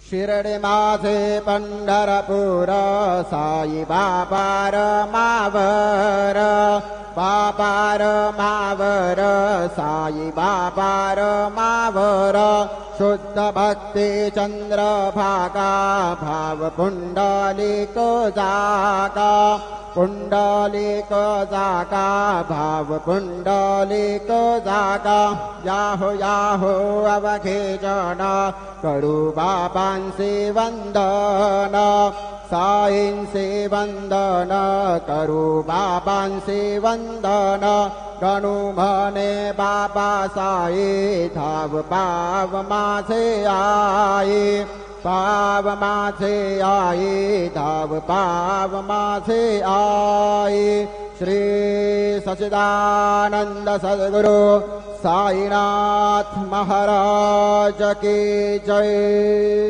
शिरडी माझे पंढरपूर साई बाबार मावर बाबार मावर साई बाबार मावर शुद्ध भक्ति चंद्रभागा भाव पुंडलिक जागा पुंडलिक जागा भाव पुंडलिक जागा याहो याहो अवघेजन करू बाबांचे वंदन साईंचे वंदन करू बाबांचे वंदन गणू म्हणे बाबा साई धाव पाव माझे आई पाव माझे आई धाव पाव माझे आई श्री सच्चिदानंद सद्गुरु साईनाथ महाराज की जय।